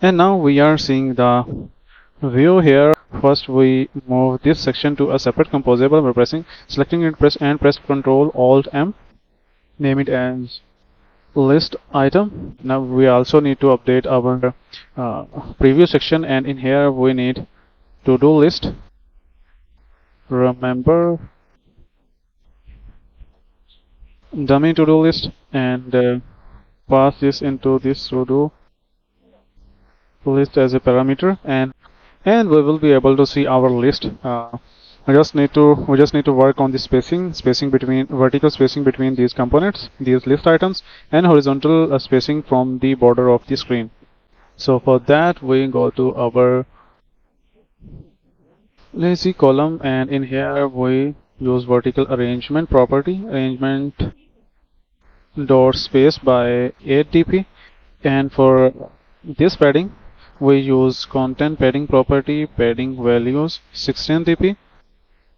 And now we are seeing the view here. First we move this section to a separate composable by selecting it, press Ctrl Alt M, name it as list item. Now we also need to update our preview section, and in here we need to-do list. Remember dummy to-do list, and pass this into this to-do list as a parameter, and we will be able to see our list. We just need to work on the spacing between vertical spacing between these components, these list items, and horizontal spacing from the border of the screen. So for that we go to our LazyColumn, and in here we use vertical arrangement property, arrangement dot space by 8 dp, and for this padding we use content padding property, padding values 16 dp,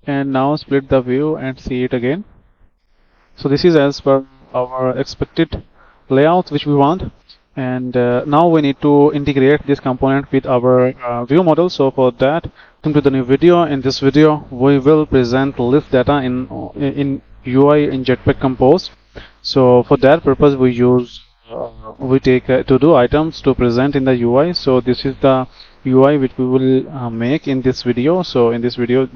and now split the view and see it again. So this is as per our expected layout which we want, and now we need to integrate this component with our view model. So for that, welcome to the new video. In this video we will present list data in UI in Jetpack Compose. So for that purpose we take to-do items to present in the UI. So this is the UI which we will make in this video. So in this video,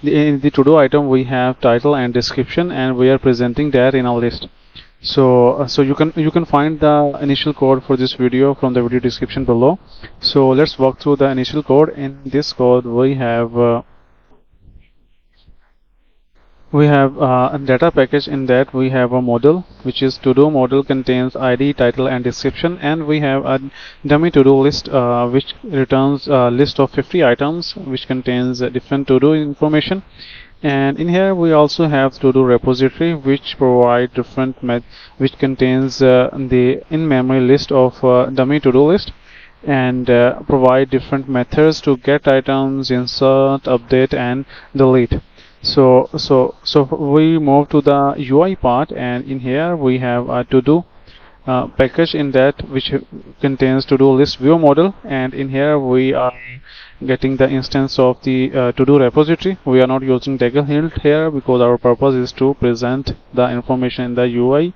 in the to-do item we have title and description, and we are presenting that in our list. So you can find the initial code for this video from the video description below. So let's walk through the initial code. In this code we have a data package. In that we have a model, which is to-do model, contains ID, title, and description, and we have a dummy to-do list which returns a list of 50 items which contains different to-do information. And in here we also have to-do repository which provide different which contains the in-memory list of dummy to-do list, and provide different methods to get items, insert, update, and delete. So we move to the UI part, and in here we have a to-do package in that which contains to-do list view model, and in here we are getting the instance of the to-do repository. We are not using Dagger Hill here because our purpose is to present the information in the UI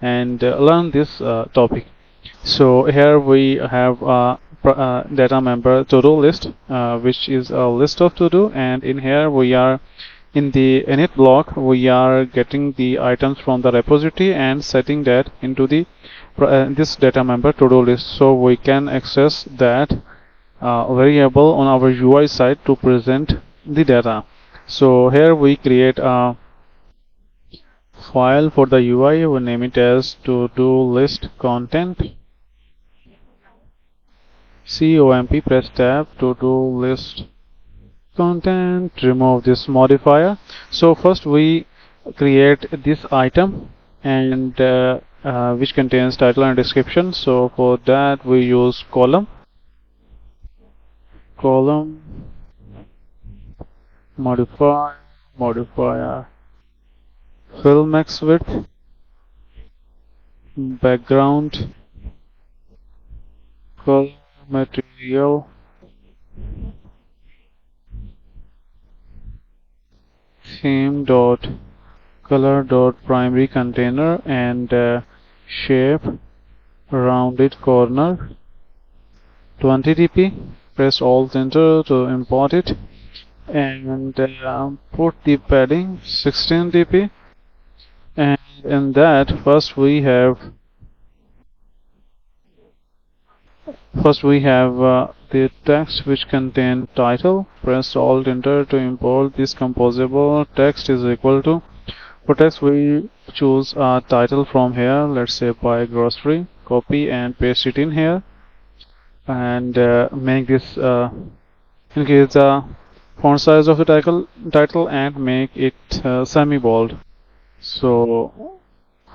and learn this topic. So here we have data member to-do list which is a list of to-do, and in here we are in the init block we are getting the items from the repository and setting that into the this data member to-do list, so we can access that variable on our UI side to present the data. So here we create a file for the UI. We name it as to-do list content comp, press tab, to-do list content, remove this modifier. So first we create this item, and which contains title and description. So for that we use column modifier fill max width, background color material, theme dot color dot primary container, and shape rounded corner 20 dp. Press Alt Enter to import it, and put the padding 16 dp. And in that first we have the text which contain title. Press Alt Enter to import this composable. Text is equal to, for text we choose a title from here, let's say buy grocery. Copy and paste it in here, and make this increase the font size of the title and make it semi bold. So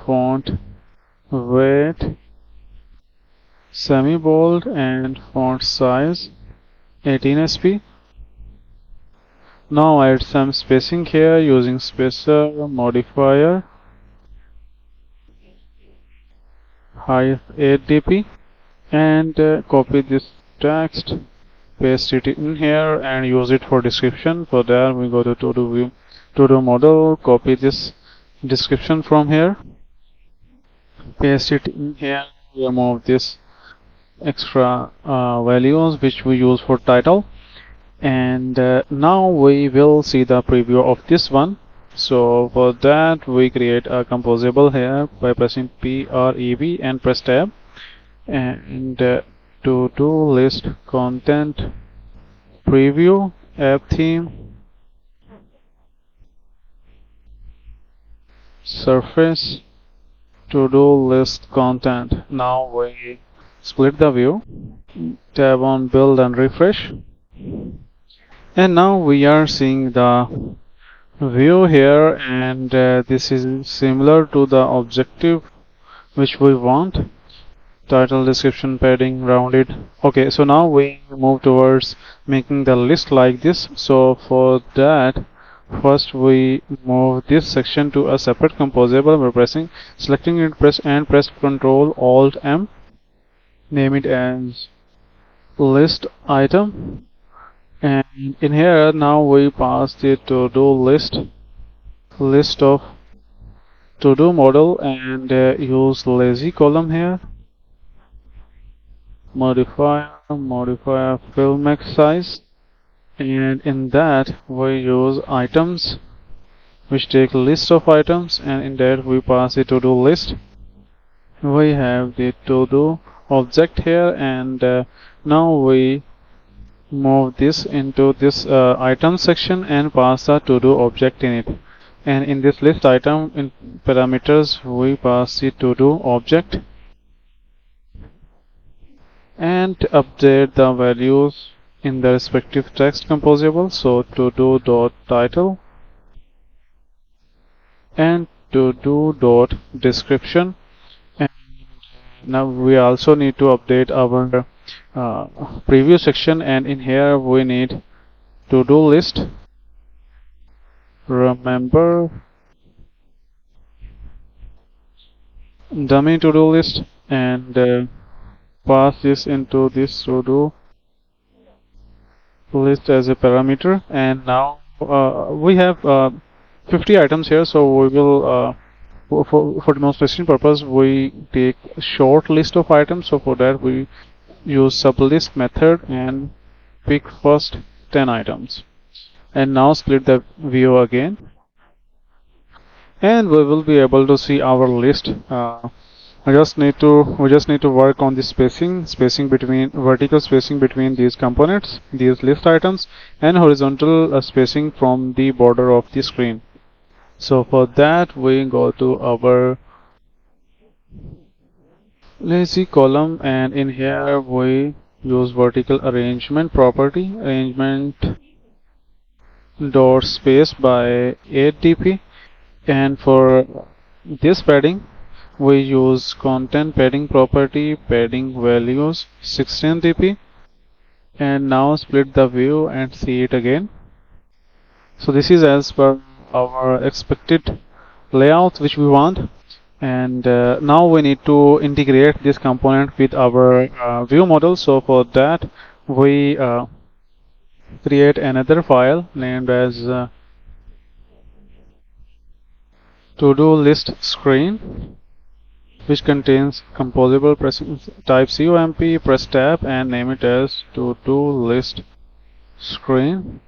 font weight semi bold and font size 18 sp. Now add some spacing here using spacer modifier height 8 dp, and copy this text, paste it in here and use it for description. For that we go to to-do view, to-do model, copy this description from here, paste it in here, remove this extra values which we use for title, and now we will see the preview of this one. So for that we create a composable here by pressing PREV and press tab, and to-do list content preview app theme surface to-do list content. Now we split the view, tab on build and refresh, and now we are seeing the view here, and this is similar to the objective which we want. Title, description, padding, rounded. Okay, so now we move towards making the list like this. So for that, first we move this section to a separate composable by selecting it, press Ctrl Alt M, name it as list item, and in here now we pass the to-do list of to-do model, and use LazyColumn here. Modifier fill max size, and in that we use items which take list of items, and in that we pass the to-do list. We have the to-do object here, and now we move this into this item section and pass the to-do object in it, and in this list item in parameters we pass the to-do object and update the values in the respective text composable. So to-do.title and to-do.description, and now we also need to update our preview section, and in here we need to-do list, remember dummy to-do list, and pass this into this to-do list as a parameter. And now we have 50 items here, so we will for demonstration purpose we take a short list of items. So for that we use sublist method and pick first 10 items, and now split the view again, and we will be able to see our list. We just need to work on the spacing between vertical spacing between these components, these list items, and horizontal spacing from the border of the screen. So for that we go to our LazyColumn, and in here we use vertical arrangement property, arrangement dot space by 8 dp, and for this padding we use content padding property, padding values 16 dp, and now split the view and see it again. So this is as per our expected layout which we want, and now we need to integrate this component with our view model. So for that we create another file named as to-do list screen, which contains composable. Type COMP, press tab, and name it as to-do list screen,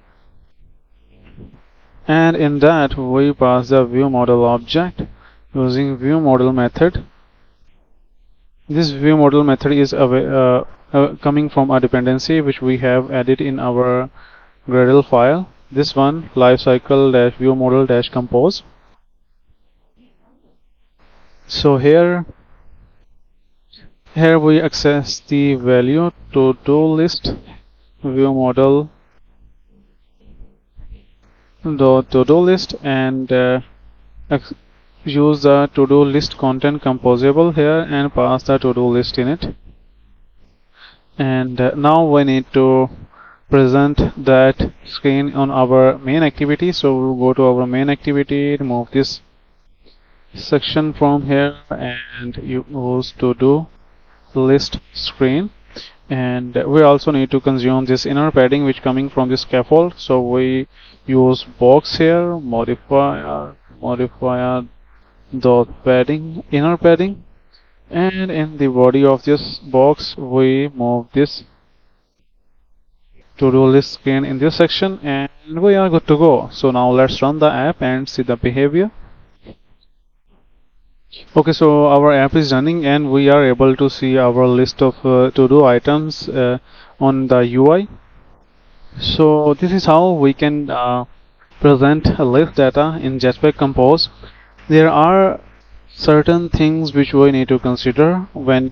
and in that we pass the ViewModel object using ViewModel method. This ViewModel method is coming from a dependency which we have added in our Gradle file, this one, lifecycle-viewmodel-compose. So here we access the value to-do list ViewModel to-do list, and use the to-do list content composable here and pass the to-do list in it. And now we need to present that screen on our main activity. So we'll go to our main activity, remove this section from here, and use to-do list screen. And we also need to consume this inner padding which coming from the scaffold. So we use box here, modifier dot padding, inner padding, and in the body of this box we move this to-do list screen in this section, and we are good to go. So now let's run the app and see the behavior. Okay, so our app is running and we are able to see our list of to-do items on the UI. So this is how we can present a list data in Jetpack Compose. There are certain things which we need to consider when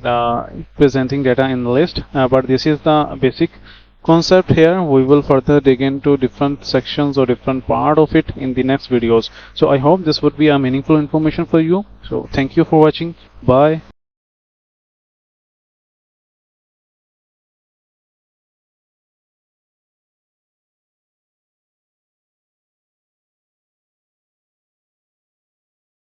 presenting data in the list, but this is the basic concept here. We will further dig into different sections or different part of it in the next videos. So I hope this would be a meaningful information for you. So thank you for watching. Bye.